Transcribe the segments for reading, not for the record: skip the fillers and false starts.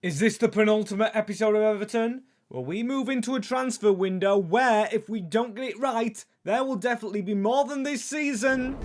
Is this the penultimate episode of Everton? Well, we move into a transfer window where, if we don't get it right, there will definitely be more than this season.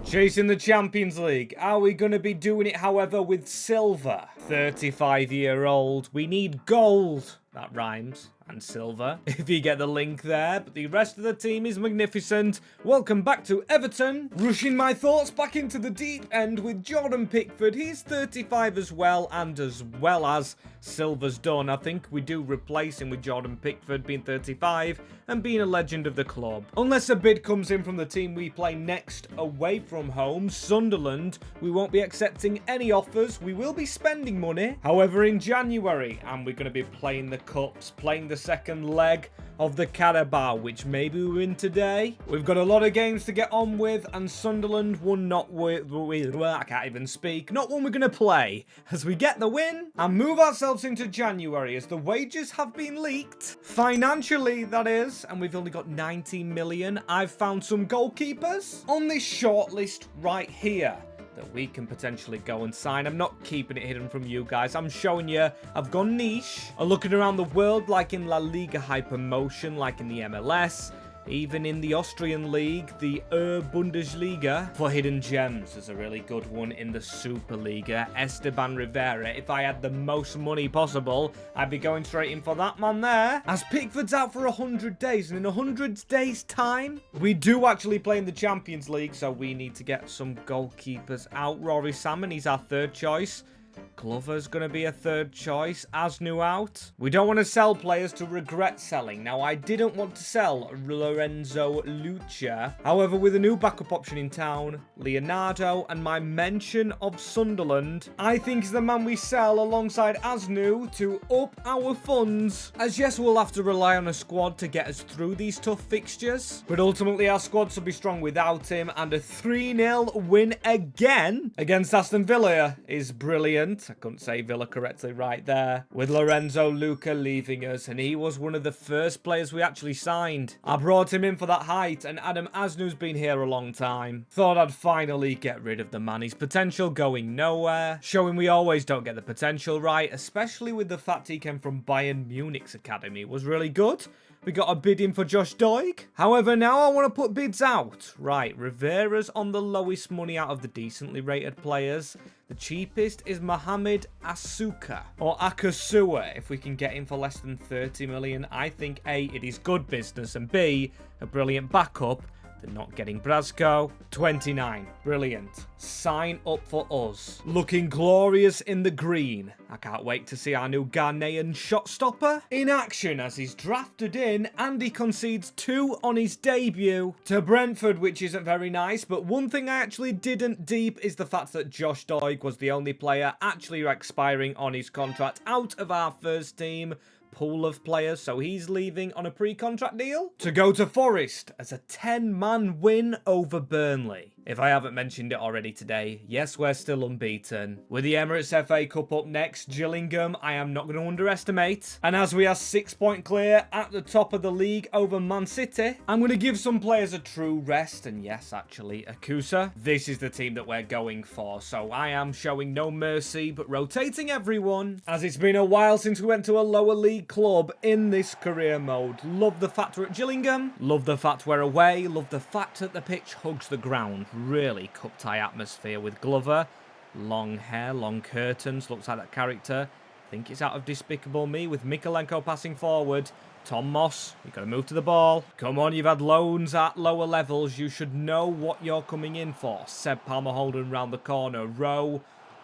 Chasing the Champions League. Are we going to be doing it, however, with silver? 35-year-old. We need gold. That rhymes. And silver, if you get the link there. But the rest of the team is magnificent. Welcome back to Everton. Rushing my thoughts back into the deep end with Jordan Pickford. He's 35 as well, and as well as silver's done. I think we do replace him with Jordan Pickford being 35 and being a legend of the club. Unless a bid comes in from the team we play next away from home, Sunderland, we won't be accepting any offers. We will be spending money. However, in January, and we're going to be playing the cups, playing the second leg of the Carabao, which maybe we win today. We've got a lot of games to get on with, and Sunderland one not with I can't even speak. Not one we're going to play as we get the win and move ourselves into January as the wages have been leaked. Financially, that is, and we've only got 19 million. I've found some goalkeepers on this shortlist right here that we can potentially go and sign. I'm not keeping it hidden from you guys. I'm showing you I've gone niche. I'm looking around the world, like in La Liga Hypermotion, like in the MLS, even in the Austrian league, the Bundesliga, for hidden gems. There's a really good one in the Superliga, Esteban Rivera. If I had the most money possible, I'd be going straight in for that man there. As Pickford's out for 100 days, and in 100 days time, we do actually play in the Champions League, so we need to get some goalkeepers out. Rory Salmon, he's our third choice. Glover's going to be a third choice. Asnu out. We don't want to sell players to regret selling. Now, I didn't want to sell Lorenzo Lucha. However, with a new backup option in town, Leonardo, and my mention of Sunderland, I think is the man we sell alongside Asnu to up our funds. As yes, we'll have to rely on a squad to get us through these tough fixtures. But ultimately, our squad will be strong without him. And a 3-0 win again against Aston Villa is brilliant. I couldn't say Villa correctly right there. With Lorenzo Luca leaving us, and he was one of the first players we actually signed. I brought him in for that height, and Adam Asnu's been here a long time. Thought I'd finally get rid of the man. His potential going nowhere. Showing we always don't get the potential right, especially with the fact he came from Bayern Munich's academy. It was really good. We got a bid in for Josh Doig. However, now I want to put bids out. Right, Rivera's on the lowest money out of the decently rated players. The cheapest is Mohamed Asuka, or Akasua, if we can get him for less than 30 million. I think A, it is good business, and B, a brilliant backup. They're not getting Brasco. 29. Brilliant. Sign up for us. Looking glorious in the green. I can't wait to see our new Ghanaian shot stopper in action as he's drafted in and he concedes 2 on his debut to Brentford, which isn't very nice. But one thing I actually didn't deep is the fact that Josh Doig was the only player actually expiring on his contract out of our first team pool of players, so he's leaving on a pre-contract deal to go to Forest as a 10-man win over Burnley. If I haven't mentioned it already today, yes, we're still unbeaten. With the Emirates FA Cup up next, Gillingham, I am not going to underestimate. And as we are 6 point clear at the top of the league over Man City, I'm going to give some players a true rest. And yes, actually, Akusa, this is the team that we're going for. So I am showing no mercy, but rotating everyone, as it's been a while since we went to a lower league club in this career mode. Love the fact we're at Gillingham. Love the fact we're away. Love the fact that the pitch hugs the ground. Really cup tie atmosphere with Glover. Long hair, long curtains. Looks like that character. I think it's out of Despicable Me with Mikalenko passing forward. Tom Moss, you've got to move to the ball. Come on, you've had loans at lower levels. You should know what you're coming in for. Seb Palmer Holden round the corner. Rowe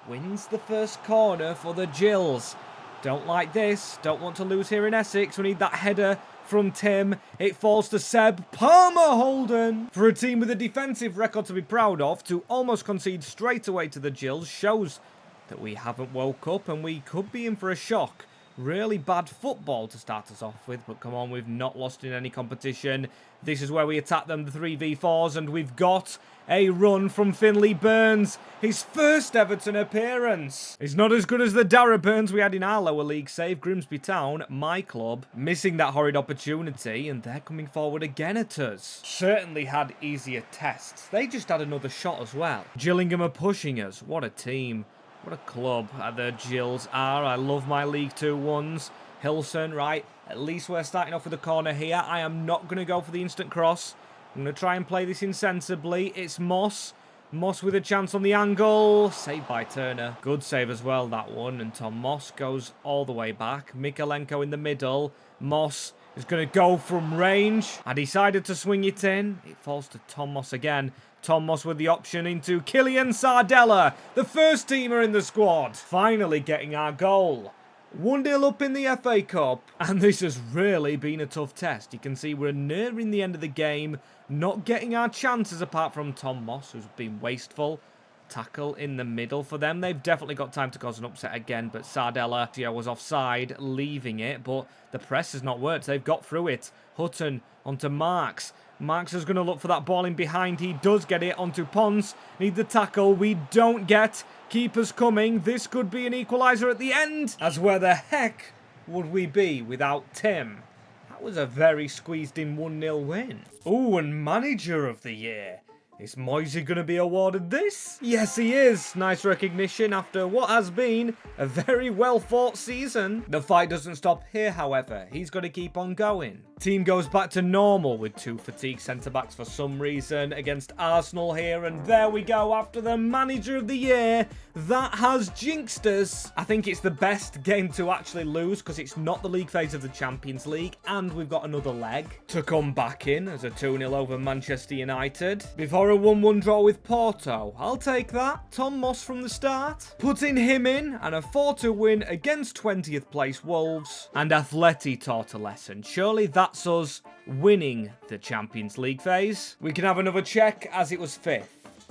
wins the first corner for the Gills. Don't like this. Don't want to lose here in Essex. We need that header from Tim. It falls to Seb Palmer Holden. For a team with a defensive record to be proud of, to almost concede straight away to the Gills shows that we haven't woke up and we could be in for a shock. Really bad football to start us off with, but come on, we've not lost in any competition. This is where we attack them, the 3v4s, and we've got a run from Finley Burns. His first Everton appearance. He's not as good as the Dara Burns we had in our lower league save. Grimsby Town, my club, missing that horrid opportunity, and they're coming forward again at us. Certainly had easier tests. They just had another shot as well. Gillingham are pushing us. What a team. What a club the Gills are. I love my League 2 ones. Hilson, right, at least we're starting off with a corner here. I am not going to go for the instant cross. I'm going to try and play this insensibly. It's Moss. Moss with a chance on the angle. Saved by Turner. Good save as well, that one. And Tom Moss goes all the way back. Mikalenko in the middle. Moss is going to go from range. I decided to swing it in. It falls to Tom Moss again. Tom Moss with the option into Kylian Sardella, the first teamer in the squad. Finally getting our goal. 1-0 up in the FA Cup. And this has really been a tough test. You can see we're nearing the end of the game. Not getting our chances apart from Tom Moss, who's been wasteful. Tackle in the middle for them. They've definitely got time to cause an upset again, but Sardella was offside, leaving it, but the press has not worked. They've got through it. Hutton onto Marks. Marks is going to look for that ball in behind. He does get it onto Pons. Need the tackle. We don't get. Keeper's coming. This could be an equaliser at the end. As where the heck would we be without Tim? That was a very squeezed in 1-0 win. Ooh, and Manager of the Year. Is Moisey going to be awarded this? Yes, he is. Nice recognition after what has been a very well-fought season. The fight doesn't stop here, however. He's got to keep on going. Team goes back to normal with 2 fatigued centre-backs for some reason against Arsenal here. And there we go after the Manager of the Year. That has jinxed us. I think it's the best game to actually lose because it's not the league phase of the Champions League. And we've got another leg to come back in as a 2-0 over Manchester United. Before a 1-1 draw with Porto. I'll take that. Tom Moss from the start. Putting him in. And a 4-2 win against 20th place Wolves. And Atleti taught a lesson. Surely that's us winning the Champions League phase. We can have another check as it was 5th.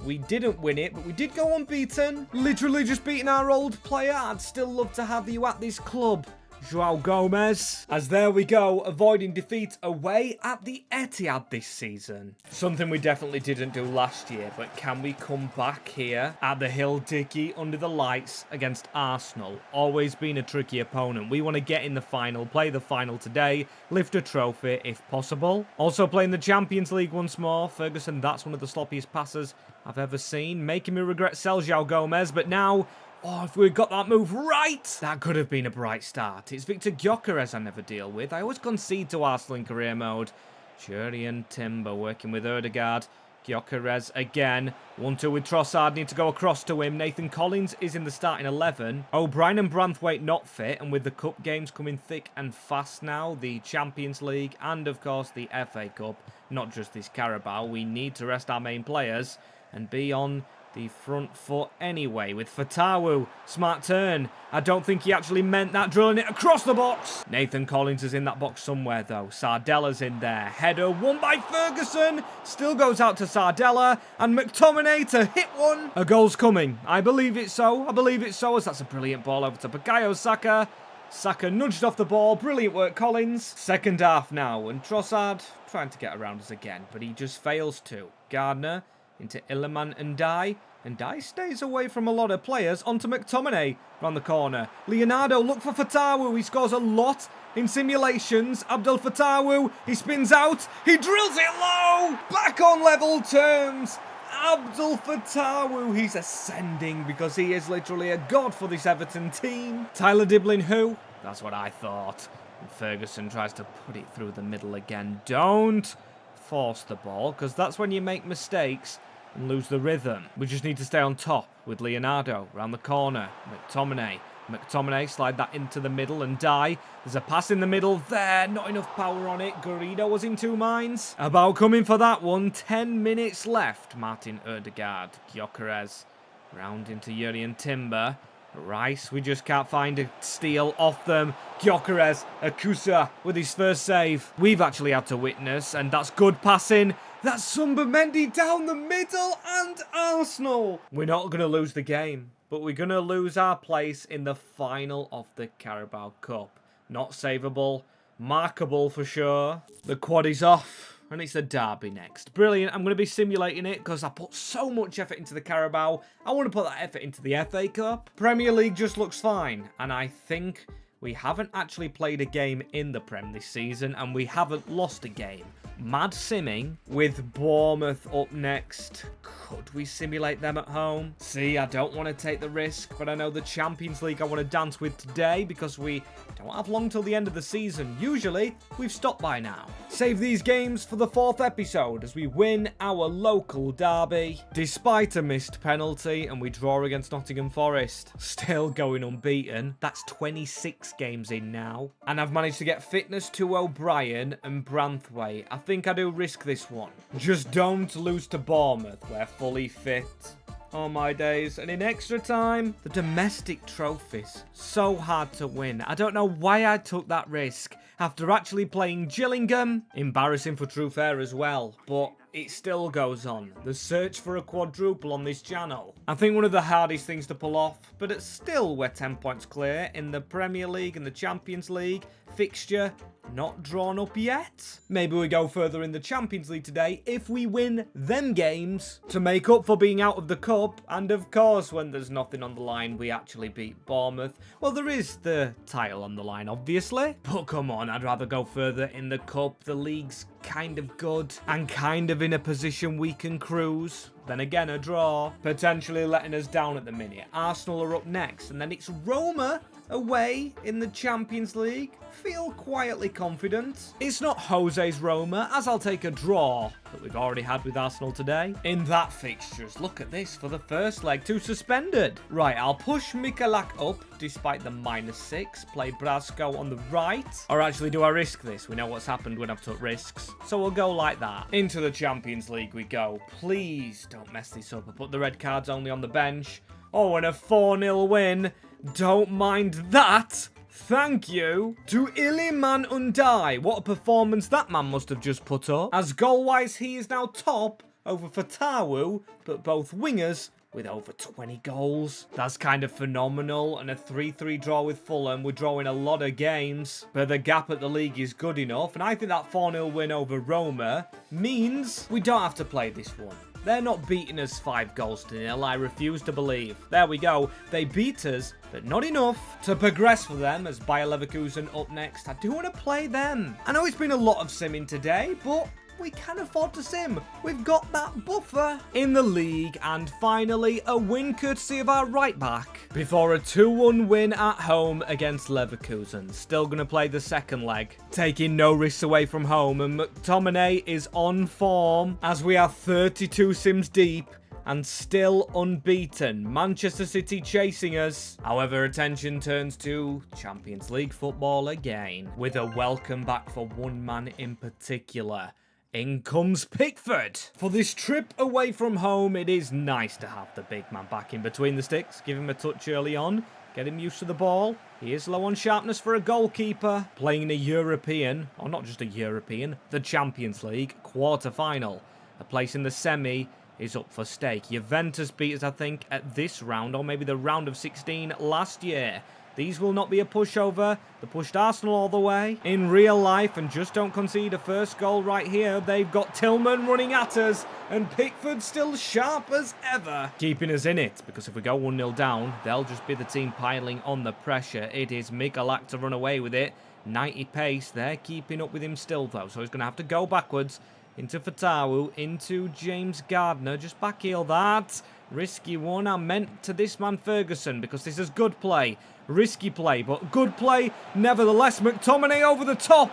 We didn't win it, but we did go unbeaten. Literally just beating our old player. I'd still love to have you at this club, João Gomez. As there we go, avoiding defeat away at the Etihad this season. Something we definitely didn't do last year, but can we come back here at the Hill Dickey under the lights against Arsenal? Always been a tricky opponent. We want to get in the final, play the final today, lift a trophy if possible. Also playing the Champions League once more. Ferguson, that's one of the sloppiest passes I've ever seen. Making me regret João Gomez, but now... oh, if we'd got that move right, that could have been a bright start. It's Victor Gyökeres I never deal with. I always concede to Arsenal in career mode. Jurriën Timber working with Ødegaard. Gyökeres again. 1-2 with Trossard. Need to go across to him. Nathan Collins is in the starting 11. O'Brien and Branthwaite not fit. And with the cup games coming thick and fast now, the Champions League and, of course, the FA Cup, not just this Carabao, we need to rest our main players and be on the front foot anyway with Fatawu. Smart turn. I don't think he actually meant that, drilling it across the box. Nathan Collins is in that box somewhere though. Sardella's in there. Header won by Ferguson. Still goes out to Sardella. And McTominay to hit one. A goal's coming. I believe it's so. I believe it's so as that's a brilliant ball over to Bukayo Saka. Saka nudged off the ball. Brilliant work, Collins. Second half now. And Trossard trying to get around us again, but he just fails to. Gardner into Iliman and Dye. And Dye stays away from a lot of players. Onto McTominay around the corner. Leonardo, look for Fatawu. He scores a lot in simulations. Abdel Fatawu, he spins out. He drills it low. Back on level terms. Abdel Fatawu, he's ascending because he is literally a god for this Everton team. Tyler Diblin, who? That's what I thought. And Ferguson tries to put it through the middle again. Don't force the ball because that's when you make mistakes and lose the rhythm. We just need to stay on top with Leonardo around the corner. McTominay, slide that into the middle and Dye. There's a pass in the middle there. Not enough power on it. Garrido was in 2 minds. About coming for that one. 10 minutes left. Martin Ødegaard. Gyökeres round into Jurriën Timber. Rice, we just can't find a steal off them. Gyökeres, Akusa with his first save. We've actually had to witness, and that's good passing. That's Sumba Mendy down the middle and Arsenal. We're not going to lose the game, but we're going to lose our place in the final of the Carabao Cup. not savable. Markable for sure. The quad is off, and it's the derby next. Brilliant. I'm going to be simulating it because I put so much effort into the Carabao. I want to put that effort into the FA Cup. Premier League just looks fine, and I think we haven't actually played a game in the Prem this season, and we haven't lost a game. Mad simming with Bournemouth up next. Could we simulate them at home? See, I don't want to take the risk, but I know the Champions League I want to dance with today because we don't have long till the end of the season. Usually, we've stopped by now. Save these games for the 4th episode as we win our local derby. Despite a missed penalty and we draw against Nottingham Forest. Still going unbeaten. That's 26 games in now. And I've managed to get fitness to O'Brien and Branthwaite. I think I do risk this one. Just don't lose to Bournemouth. We're fully fit. Oh my days. And in extra time, the domestic trophies. So hard to win. I don't know why I took that risk after actually playing Gillingham. Embarrassing for Truth Air as well. But it still goes on. The search for a quadruple on this channel. I think one of the hardest things to pull off, but it's still we're 10 points clear in the Premier League and the Champions League. Fixture not drawn up yet. Maybe we go further in the Champions League today if we win them games to make up for being out of the Cup. And of course, when there's nothing on the line, we actually beat Bournemouth. Well, there is the title on the line, obviously. But come on, I'd rather go further in the Cup. The league's kind of good and kind of in a position we can cruise. Then again, a draw. Potentially letting us down at the minute. Arsenal are up next, and then it's Roma away in the Champions League. Feel quietly confident. It's not Jose's Roma, as I'll take a draw that we've already had with Arsenal today. In that fixtures, look at this for the first leg, 2 suspended. Right, I'll push Mikalak up despite the -6. Play Brasco on the right. Or actually, do I risk this? We know what's happened when I've took risks. So we'll go like that. Into the Champions League we go. Please don't mess this up. I put the red cards only on the bench. Oh, and a 4-0 win. Don't mind that. Thank you to Iliman Undai. What a performance that man must have just put up. As goal-wise, he is now top over Fatawu, but both wingers with over 20 goals. That's kind of phenomenal. And a 3-3 draw with Fulham. We're drawing a lot of games, but the gap at the league is good enough. And I think that 4-0 win over Roma means we don't have to play this one. They're not beating us 5-0. I refuse to believe. There we go. They beat us, but not enough to progress for them as Bayer Leverkusen up next. I do want to play them. I know it's been a lot of simming today, but we can afford to sim. We've got that buffer in the league. And finally, a win courtesy of our right back before a 2-1 win at home against Leverkusen. Still going to play the second leg, taking no risks away from home. And McTominay is on form as we are 32 sims deep and still unbeaten. Manchester City chasing us. However, attention turns to Champions League football again with a welcome back for one man in particular. In comes Pickford. For this trip away from home, it is nice to have the big man back in between the sticks. Give him a touch early on. Get him used to the ball. He is low on sharpness for a goalkeeper. Playing in a European, or not just a European, the Champions League quarter-final. A place in the semi is up for stake. Juventus beat us, I think, at this round, or maybe the round of 16 last year. These will not be a pushover. They pushed Arsenal all the way in real life and just don't concede a first goal right here. They've got Tillman running at us and Pickford still sharp as ever, keeping us in it, because if we go 1-0 down, they'll just be the team piling on the pressure. It is Mikalak to run away with it. 90 pace. They're keeping up with him still, though, so he's going to have to go backwards into Fatawu, into James Gardner. Just backheel that. Risky one. I meant to this man Ferguson, because this is good play. Risky play, but good play nevertheless. McTominay over the top.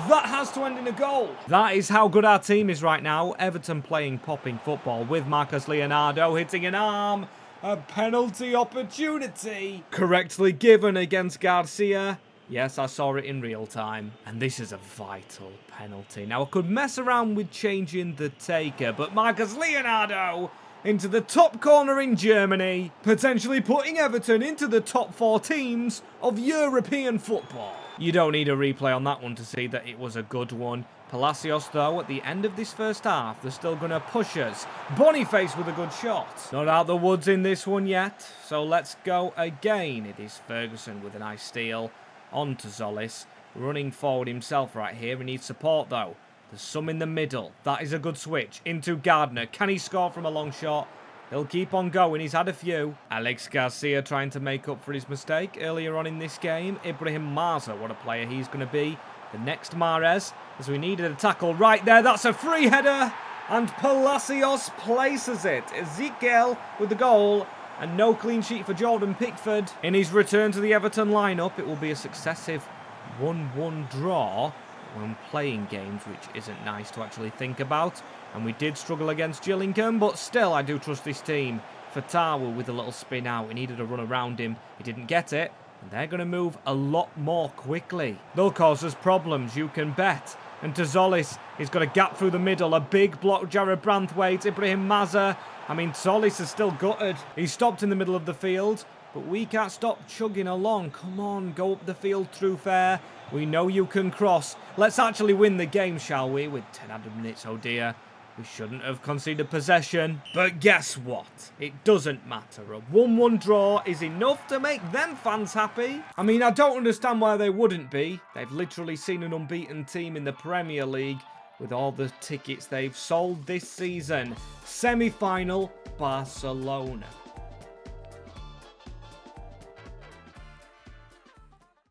That has to end in a goal. That is how good our team is right now. Everton playing popping football with Marcus Leonardo hitting an arm. A penalty opportunity. Correctly given against Garcia. Yes, I saw it in real time. And this is a vital penalty. Now, I could mess around with changing the taker, but Marcus Leonardo into the top corner in Germany, potentially putting Everton into the top 4 teams of European football. You don't need a replay on that one to see that it was a good one. Palacios, though, at the end of this first half, they're still going to push us. Boniface with a good shot. Not out the woods in this one yet, so let's go again. It is Ferguson with a nice steal. On to Zolis. Running forward himself right here. He needs support, though. There's some in the middle. That is a good switch. Into Gardner. Can he score from a long shot? He'll keep on going. He's had a few. Alex Garcia trying to make up for his mistake earlier on in this game. Ibrahim Marza, what a player he's going to be. The next Mahrez, as we needed a tackle right there. That's a free header. And Palacios places it. Ezekiel with the goal. And no clean sheet for Jordan Pickford. In his return to the Everton lineup, it will be a successive 1-1 draw when playing games, which isn't nice to actually think about. And we did struggle against Gillingham, but still I do trust this team. Fatawa with a little spin out. He needed a run around him. He didn't get it. And they're going to move a lot more quickly. They'll cause us problems, you can bet. And Zolis, he's got a gap through the middle. A big block, Jared Branthwaite, Ibrahim Maza. I mean, Zolis is still gutted. He's stopped in the middle of the field. But we can't stop chugging along. Come on, go up the field through fair. We know you can cross. Let's actually win the game, shall we? With 10 added minutes, oh dear. We shouldn't have conceded possession. But guess what? It doesn't matter. A 1-1 draw is enough to make them fans happy. I mean, I don't understand why they wouldn't be. They've literally seen an unbeaten team in the Premier League with all the tickets they've sold this season. Semi-final, Barcelona.